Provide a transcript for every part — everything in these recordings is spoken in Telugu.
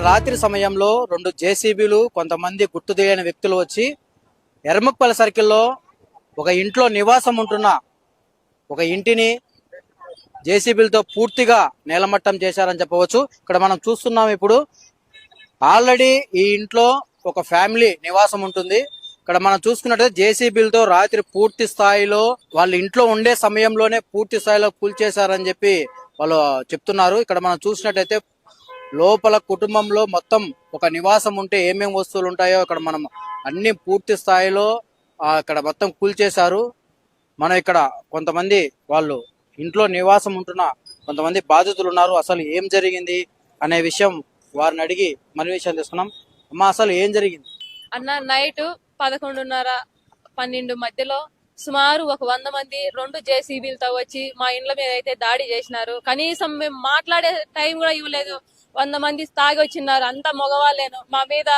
రాత్రి సమయంలో 2 జేసీబీలు కొంతమంది గుర్తు తెలియని వ్యక్తులు వచ్చి ఎర్మక్పల్లి సర్కిల్లో ఒక ఇంట్లో నివాసం ఉంటున్న ఒక ఇంటిని జేసీబీలతో పూర్తిగా నేలమట్టం చేశారని చెప్పవచ్చు. ఇక్కడ మనం చూస్తున్నాం, ఇప్పుడు ఆల్రెడీ ఈ ఇంట్లో ఒక ఫ్యామిలీ నివాసం ఉంటుంది. ఇక్కడ మనం చూసుకున్నట్లయితే జేసీబీలతో రాత్రి పూర్తి స్థాయిలో వాళ్ళ ఇంట్లో ఉండే సమయంలోనే పూర్తి స్థాయిలో కూల్చేశారని చెప్పి వాళ్ళు చెప్తున్నారు. ఇక్కడ మనం చూసినట్టయితే లోపల కుటుంబంలో మొత్తం ఒక నివాసం ఉంటే ఏమేమి వస్తువులు ఉంటాయో అక్కడ మనం అన్ని పూర్తి స్థాయిలో ఇక్కడ మొత్తం కూల్చేశారు. మనం ఇక్కడ కొంతమంది వాళ్ళు ఇంట్లో నివాసం ఉంటున్న కొంతమంది బాధితులు ఉన్నారు. అసలు ఏం జరిగింది అనే విషయం వారిని అడిగి మన విషయం తీసుకున్నాం. అమ్మా, అసలు ఏం జరిగింది? అన్న, నైట్ 11:30-12 మధ్యలో సుమారు ఒక 100 మంది 2 జేసీబీలతో వచ్చి మా ఇండ్ల మీద అయితే దాడి చేసినారు. కనీసం మేము మాట్లాడే టైం కూడా ఇవ్వలేదు. 100 మంది తాగి వచ్చిన్నారు. అంతా మగవాళ్ళేను. మా మీద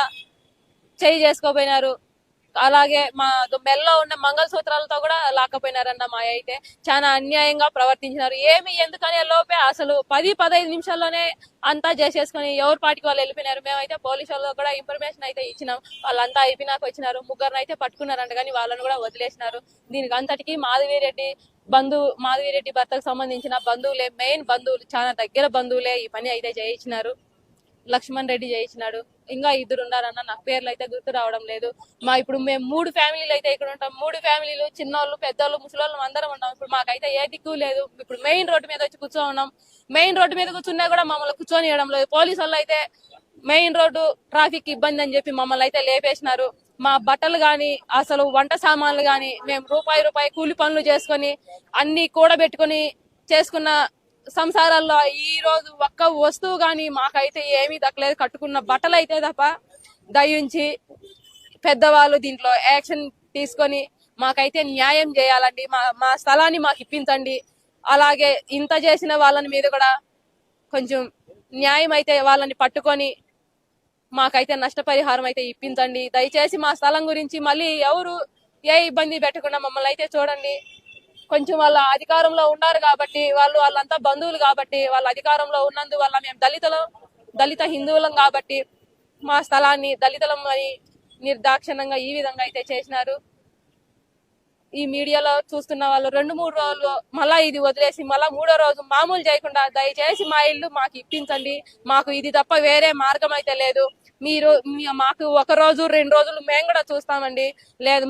చేయి చేసుకోపోయినారు. అలాగే మా మెల్లో ఉన్న మంగళసూత్రాలతో కూడా లాక్కపోయినారన్న. మా అయితే చాలా అన్యాయంగా ప్రవర్తించినారు. ఏమి ఎందుకనే లోపే అసలు 10-15 నిమిషాల్లోనే అంతా చేసేసుకుని ఎవరి పాటికి వాళ్ళు వెళ్ళిపోయినారు. మేమైతే పోలీసు వాళ్ళకి కూడా ఇన్ఫర్మేషన్ అయితే ఇచ్చినాం. వాళ్ళంతా అయిపోయినాక వచ్చినారు. 3 అయితే పట్టుకున్నారంట, కానీ వాళ్ళని కూడా వదిలేసినారు. దీనికి అంతటికి మాధవిరెడ్డి భర్తకు సంబంధించిన బంధువులే, మెయిన్ బంధువులు, చాలా దగ్గర బంధువులే ఈ పని అయితే చేయించినారు. లక్ష్మణ్ రెడ్డి చేయించినాడు. ఇంకా 2 ఉన్నారన్న, నాకు పేర్లు అయితే గుర్తు రావడం లేదు. ఇప్పుడు మేము 3 ఫ్యామిలీలు అయితే ఇక్కడ ఉంటాం. 3 ఫ్యామిలీలు, చిన్నోళ్ళు, పెద్దోళ్ళు, ముసలోళ్ళు అందరం ఉన్నాం. ఇప్పుడు మాకైతే ఏ దిక్కు లేదు. ఇప్పుడు మెయిన్ రోడ్డు మీద వచ్చి కూర్చోన్నాం. మెయిన్ రోడ్డు మీద కూర్చున్నా కూడా మమ్మల్ని కూర్చొనియడం లేదు. పోలీసు వాళ్ళు అయితే మెయిన్ రోడ్డు ట్రాఫిక్ ఇబ్బంది అని చెప్పి మమ్మల్ని అయితే లేపేసినారు. మా బట్టలు గాని, అసలు వంట సామాన్లు గాని, మేము రూపాయి కూలి పనులు చేసుకొని అన్ని కూడబెట్టుకొని చేసుకున్న సంసారాల్లో ఈ రోజు ఒక్క వస్తువు గాని మాకైతే ఏమీ దక్కలేదు. కట్టుకున్న బట్టలు అయితే తప్ప. దయించి పెద్దవాళ్ళు దీంట్లో యాక్షన్ తీసుకొని మాకైతే న్యాయం చేయాలండి. మా స్థలాన్ని మాకు ఇప్పించండి. అలాగే ఇంత చేసిన వాళ్ళని మీద కూడా కొంచెం న్యాయం అయితే వాళ్ళని పట్టుకొని మాకైతే నష్టపరిహారం అయితే ఇప్పించండి. దయచేసి మా స్థలం గురించి మళ్ళీ ఎవరు ఏ ఇబ్బంది పెట్టకుండా మమ్మల్ని అయితే చూడండి. కొంచెం వాళ్ళ అధికారంలో ఉన్నారు కాబట్టి, వాళ్ళంతా బంధువులు కాబట్టి, వాళ్ళ అధికారంలో ఉన్నందువల్ల మేము దళిత హిందువులం కాబట్టి మా స్థలాన్ని దళితులం అని నిర్దాక్షిణ్యంగా ఈ విధంగా అయితే చేసినారు. ఈ మీడియాలో చూస్తున్న వాళ్ళు 2-3 రోజులు మళ్ళా ఇది వదిలేసి మళ్ళా 3వ రోజు మామూలు చేయకుండా దయచేసి మా ఇల్లు మాకు ఇప్పించండి. మాకు ఇది తప్ప వేరే మార్గం అయితే లేదు. మీరు మాకు 1 రోజు 2 రోజులు మేము కూడా చూస్తామండి. లేదు